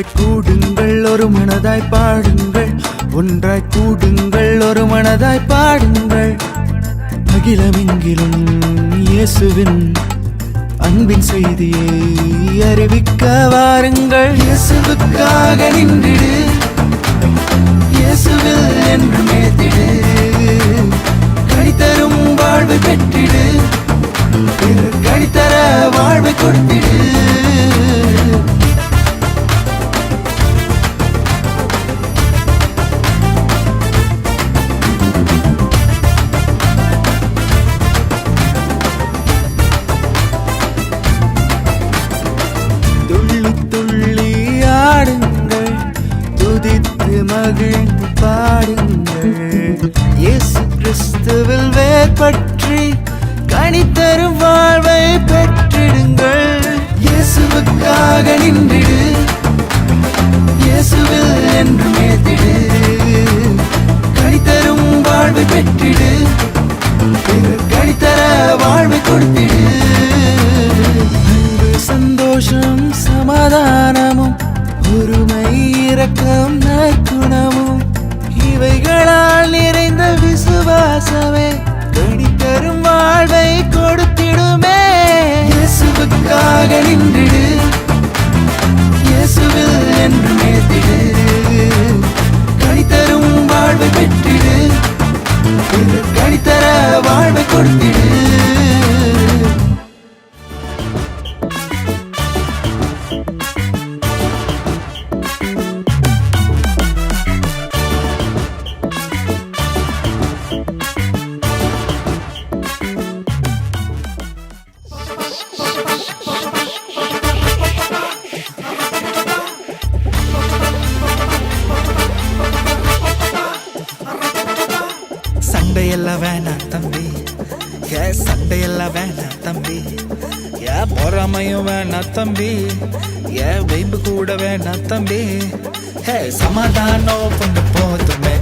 ஒன்றாய் கூடுங்கள் ஒரு மனதாய் பாடுங்கள், ஒன்றாய் கூடுங்கள் ஒரு மனதாய் பாடுங்கள். அகிலமெங்கிலும் இயேசுவின் அன்பின் செய்தியை அறிவிக்க வாருங்கள். இயேசுவுக்காக நின்றிடு, இயேசுவில் என்று மேத்திடு, கனிதரும் வாழ்வை பெற்றிடு, கனிதர வாழ்வை கொடுத்திடு. மகிழ்ந்து பாடுங்கள், இயேசு கிறிஸ்துவில் வேர்பற்றி கனிதரும் வாழ்வை பெற்றிடுங்கள். இயேசுவுக்காக நின்றிடு, இயேசுவில் என்று மேத்திடு, கனிதரும் வாழ்வை பெற்றிடு, கனிதர வாழ்வை கொடுத்திடு. அன்பு சந்தோஷம் சமாதானமும் ஒருமை இரக்கம் நற்குணமும் இவைகளால் நிறைந்த விசுவாசமே கனிதரும் வாழ்வை கொடுத்திடுமே. இயேசுவுக்காக நின்றிடு, இயேசுவில் என்று மேத்திடு, கனிதரும் வாழ்வை பெற்றிடு, கனிதர வாழ்வை கொடுத்திடு. சண்டையெல்லாம் வேணாம் தம்பி, சண்டையெல்லாம் வேணாம் தம்பி, பொறாமையும் வேணாம் தம்பி, வைப்பு கூட வேணாம் தம்பி. சமாதானம் பொண்ணு போதுமே,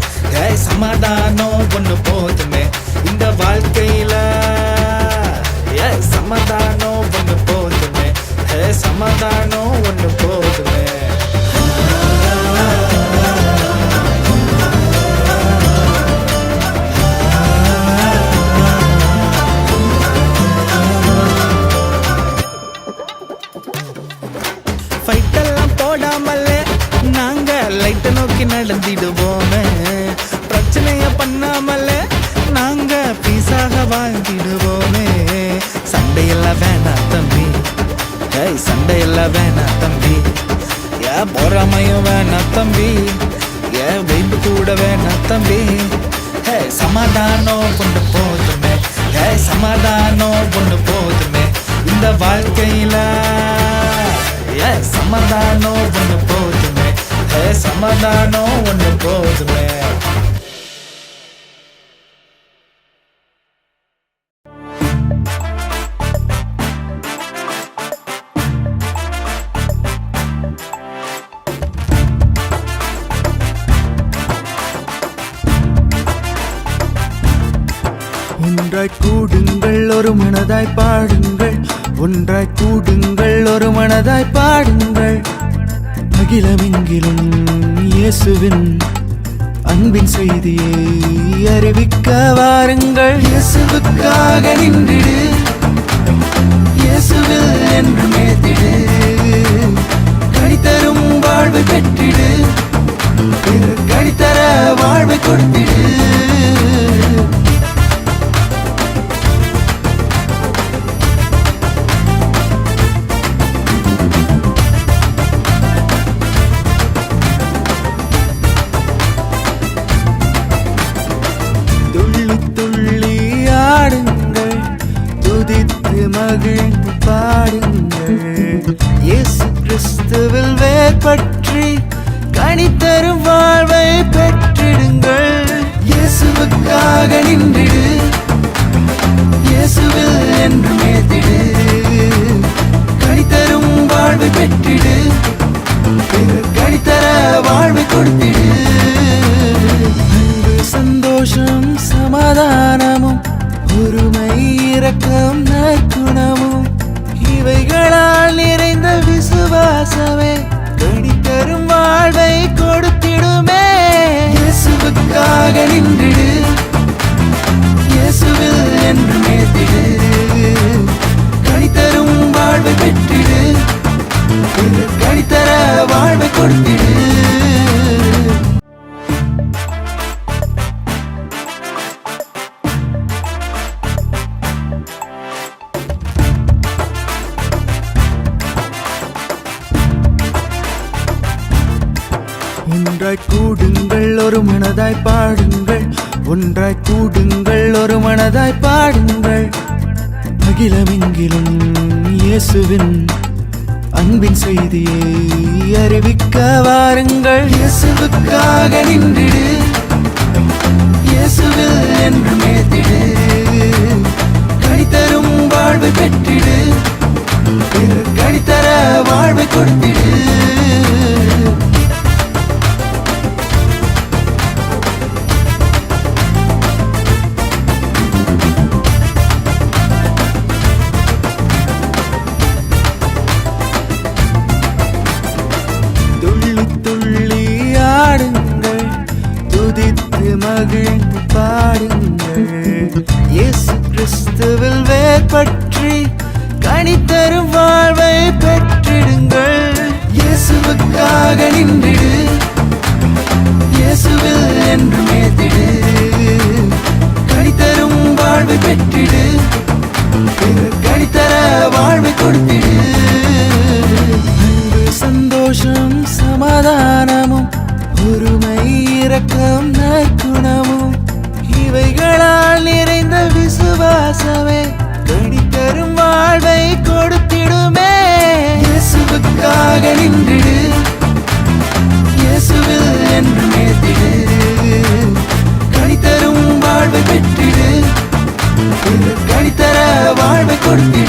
சமாதானம் பொண்ணு போதுமே இந்த வாழ்க்கையில. சமாதானம் பொண்ணு போதுமே, சமாதானம் ஒண்ணு போதுமே. ஃபைட்டெல்லாம் போடாமலே நாங்க லைட்டை நோக்கி நடந்திடுவோமே, பிரச்சனைய பண்ணாமலே நாங்க பீஸாக வாழ்ந்திடுவோமே. சண்டையெல்லாம் வேணாம் தம்பி, சண்டையெல்லாம் வேணாம் தம்பி, பொறாமையும் வேணாம் தம்பி, வைப்பு கூட வேணாம் தம்பி. சமாதானம் கொண்டு போதுமே, சமாதானம் கொண்டு போதுமே இந்த வாழ்க்கையில. சமாதானம் ஒண்ணு போதுமே, சமாதானம் ஒண்ணு போதுமே. ஒன்றாய் கூடுங்கள் ஒரு மனதாய் பாடுங்கள், ஒன்றாய் கூடுங்கள் ஒரு மனதாய் பாடுங்கள். அகிலமெங்கிலும் இயேசுவின் அன்பின் செய்தியை அறிவிக்க வாருங்கள். இயேசுவுக்காக நின்றிடு, இயேசுவில் என்று மேத்திடு, கனிதரும் வாழ்வை பெற்றிடு, கனிதர வாழ்வை கொடுத்திடு. மகிழ்ந்து பாடுங்கள், இயேசு கிறிஸ்துவில் வேர்பற்றி கனிதரும் வாழ்வை பெற்றிடுங்கள். இயேசுவுக்காக நின்றிடு, இயேசுவில் என்று மேத்திடு, கனிதரும் வாழ்வை பெற்றிடு, கனிதர வாழ்வை கொடுத்திடு. அன்பு சந்தோஷம் சமாதானமும் ஒருமை இரக்கம் நற்குணமும் இவைகளால் நிறைந்த விசுவாசமே கனிதரும் பிறர் கனிதர வாழ்வை கொடுத்திடு. ஒன்றாய் கூடுங்கள் ஒரு மனதாய் பாடுங்கள், ஒன்றாய் கூடுங்கள் ஒரு மனதாய் பாடுங்கள். அகிலமெங்கிலும் இயேசுவின் அன்பின் செய்தியை அறிவிக்க வாருங்கள். இயேசுவுக்காக நின்றிடு, இயேசுவில் என்று மேத்திடு. கனிதரும் வாழ்வை பெற்றிடு, பிறர் கனிதர வாழ்வை கொடுத்திடு. ஆடுங்கள், துதித்து மகிழ்ந்து பாடுங்கள். இயேசு கிறிஸ்துவில் வேர்பற்றி கனிதரும் வாழ்வை பெற்றிடுங்கள். இயேசுவுக்காக நின்றிடு, இயேசுவில் என்று மேத்திடு. கனிதரும் வாழ்வை பெற்றிடு, பிறர் கனிதர வாழ்வை கொடுத்திடு. அன்பு சந்தோஷம் சமாதானமும் பொறுமை இரக்கம் நற்குணமும் இவைகளால் நிறைந்த விசுவாசமே கனிதரும் வாழ்வை கொடுத்திடுமே. இயேசுவுக்காக நின்றிடு, இயேசுவில் என்று மேத்திடு. கனிதரும் வாழ்வை பெற்றிடு, பிறர் கனிதர வாழ்வை கொடுத்திடு.